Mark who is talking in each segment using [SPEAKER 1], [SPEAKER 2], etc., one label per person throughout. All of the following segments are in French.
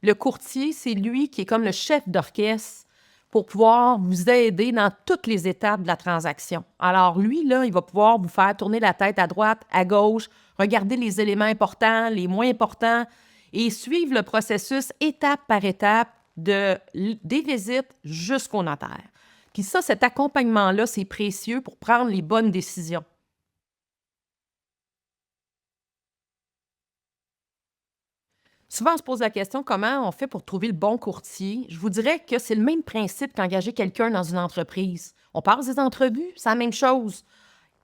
[SPEAKER 1] Le courtier, c'est lui qui est comme le chef d'orchestre pour pouvoir vous aider dans toutes les étapes de la transaction. Alors lui, là, il va pouvoir vous faire tourner la tête à droite, à gauche, regarder les éléments importants, les moins importants et suivre le processus étape par étape des visites jusqu'au notaire. Puis ça, cet accompagnement-là, c'est précieux pour prendre les bonnes décisions. Souvent, on se pose la question comment on fait pour trouver le bon courtier. Je vous dirais que c'est le même principe qu'engager quelqu'un dans une entreprise. On passe des entrevues, c'est la même chose.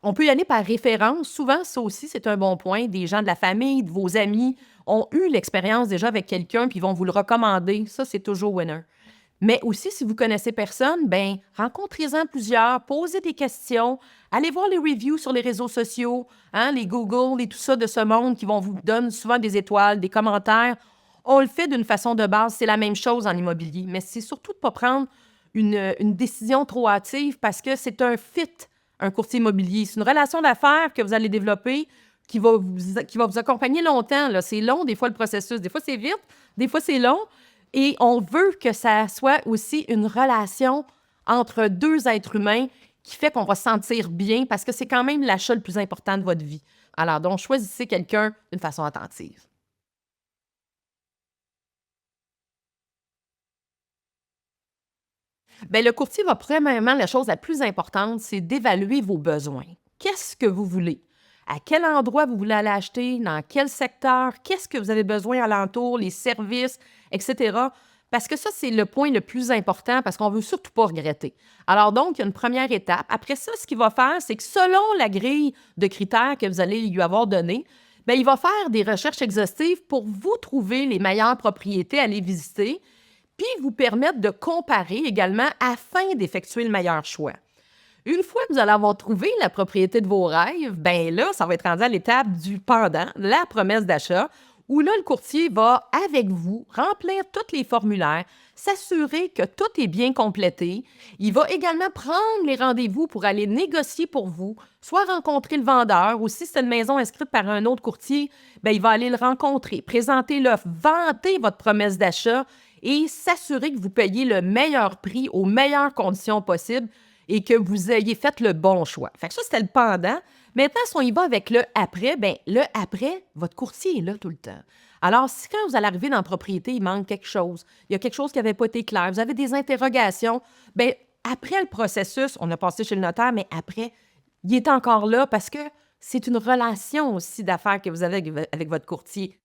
[SPEAKER 1] On peut y aller par référence. Souvent, ça aussi, c'est un bon point. Des gens de la famille, de vos amis ont eu l'expérience déjà avec quelqu'un puis vont vous le recommander. Ça, c'est toujours winner. Mais aussi, si vous connaissez personne, ben rencontrez-en plusieurs, posez des questions, allez voir les reviews sur les réseaux sociaux, hein, les Google et tout ça de ce monde qui vont vous donner souvent des étoiles, des commentaires. On le fait d'une façon de base, c'est la même chose en immobilier, mais c'est surtout de ne pas prendre une décision trop hâtive parce que c'est un fit, un courtier immobilier. C'est une relation d'affaires que vous allez développer qui va vous accompagner longtemps, là. C'est long, des fois, le processus. Des fois, c'est vite, des fois, c'est long. Et on veut que ça soit aussi une relation entre deux êtres humains qui fait qu'on va se sentir bien parce que c'est quand même l'achat le plus important de votre vie. Alors, donc, choisissez quelqu'un d'une façon attentive. Bien, le courtier va premièrement, la chose la plus importante, c'est d'évaluer vos besoins. Qu'est-ce que vous voulez? À quel endroit vous voulez aller acheter? Dans quel secteur? Qu'est-ce que vous avez besoin alentour? Les services, etc. Parce que ça, c'est le point le plus important parce qu'on ne veut surtout pas regretter. Alors donc, il y a une première étape. Après ça, ce qu'il va faire, c'est que selon la grille de critères que vous allez lui avoir donné, bien, il va faire des recherches exhaustives pour vous trouver les meilleures propriétés à aller visiter puis vous permettre de comparer également afin d'effectuer le meilleur choix. Une fois que vous allez avoir trouvé la propriété de vos rêves, ben là, ça va être rendu à l'étape du pendant, la promesse d'achat, où là, le courtier va, avec vous, remplir tous les formulaires, s'assurer que tout est bien complété. Il va également prendre les rendez-vous pour aller négocier pour vous, soit rencontrer le vendeur, ou si c'est une maison inscrite par un autre courtier, ben, il va aller le rencontrer, présenter l'offre, vanter votre promesse d'achat et s'assurer que vous payez le meilleur prix aux meilleures conditions possibles et que vous ayez fait le bon choix. Fait que ça, c'était le pendant. Maintenant, si on y va avec le après, bien, le après, votre courtier est là tout le temps. Alors, si quand vous allez arriver dans la propriété, il manque quelque chose, il y a quelque chose qui n'avait pas été clair, vous avez des interrogations, bien, après le processus, on a passé chez le notaire, mais après, il est encore là parce que c'est une relation aussi d'affaires que vous avez avec votre courtier.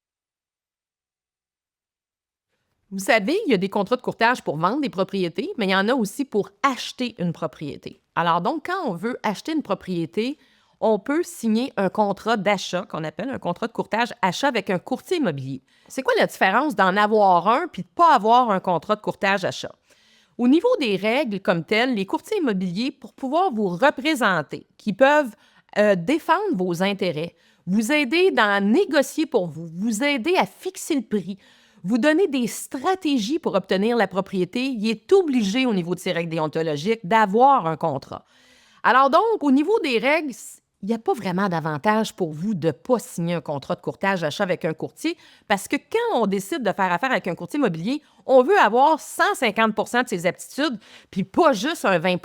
[SPEAKER 1] Vous savez, il y a des contrats de courtage pour vendre des propriétés, mais il y en a aussi pour acheter une propriété. Alors donc, quand on veut acheter une propriété, on peut signer un contrat d'achat, qu'on appelle un contrat de courtage achat avec un courtier immobilier. C'est quoi la différence d'en avoir un puis de ne pas avoir un contrat de courtage achat? Au niveau des règles comme telles, les courtiers immobiliers, pour pouvoir vous représenter, qui peuvent défendre vos intérêts, vous aider à négocier pour vous, vous aider à fixer le prix, vous donner des stratégies pour obtenir la propriété, il est obligé au niveau de ses règles déontologiques d'avoir un contrat. Alors donc, au niveau des règles, il n'y a pas vraiment d'avantage pour vous de ne pas signer un contrat de courtage achat avec un courtier parce que quand on décide de faire affaire avec un courtier immobilier, on veut avoir 150 de ses aptitudes, puis pas juste un 20.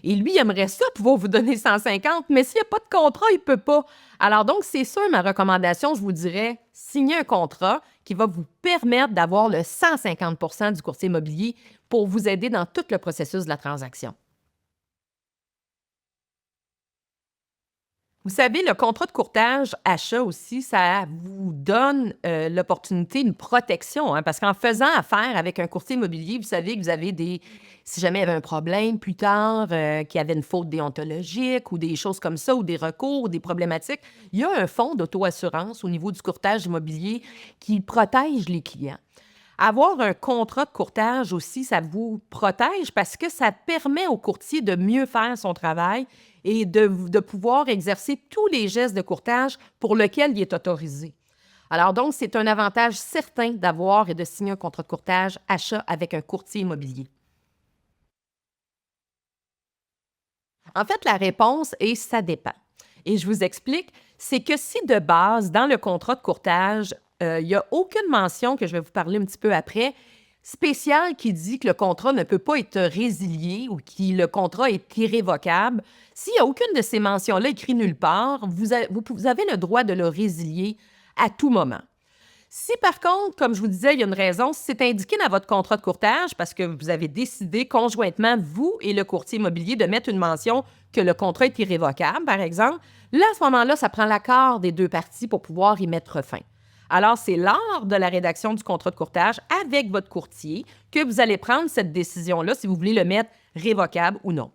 [SPEAKER 1] Et lui, il aimerait ça pouvoir vous donner 150, mais s'il n'y a pas de contrat, il ne peut pas. Alors donc, c'est sûr, ma recommandation, je vous dirais, signez un contrat qui va vous permettre d'avoir le 150 du courtier immobilier pour vous aider dans tout le processus de la transaction. Vous savez, le contrat de courtage achat aussi, ça vous donne l'opportunité, une protection, hein, parce qu'en faisant affaire avec un courtier immobilier, vous savez que vous avez si jamais il y avait un problème plus tard, qu'il y avait une faute déontologique ou des choses comme ça, ou des recours, ou des problématiques, il y a un fonds d'auto-assurance au niveau du courtage immobilier qui protège les clients. Avoir un contrat de courtage aussi, ça vous protège parce que ça permet au courtier de mieux faire son travail et de pouvoir exercer tous les gestes de courtage pour lesquels il est autorisé. Alors donc, c'est un avantage certain d'avoir et de signer un contrat de courtage achat avec un courtier immobilier. En fait, la réponse est ça dépend. Et je vous explique, c'est que si de base, dans le contrat de courtage, Il n'y a aucune mention, que je vais vous parler un petit peu après, spéciale qui dit que le contrat ne peut pas être résilié ou que le contrat est irrévocable. S'il n'y a aucune de ces mentions-là écrites nulle part, vous avez le droit de le résilier à tout moment. Si par contre, comme je vous disais, il y a une raison, si c'est indiqué dans votre contrat de courtage parce que vous avez décidé conjointement, vous et le courtier immobilier, de mettre une mention que le contrat est irrévocable, par exemple, là, à ce moment-là, ça prend l'accord des deux parties pour pouvoir y mettre fin. Alors, c'est lors de la rédaction du contrat de courtage avec votre courtier que vous allez prendre cette décision-là si vous voulez le mettre révocable ou non.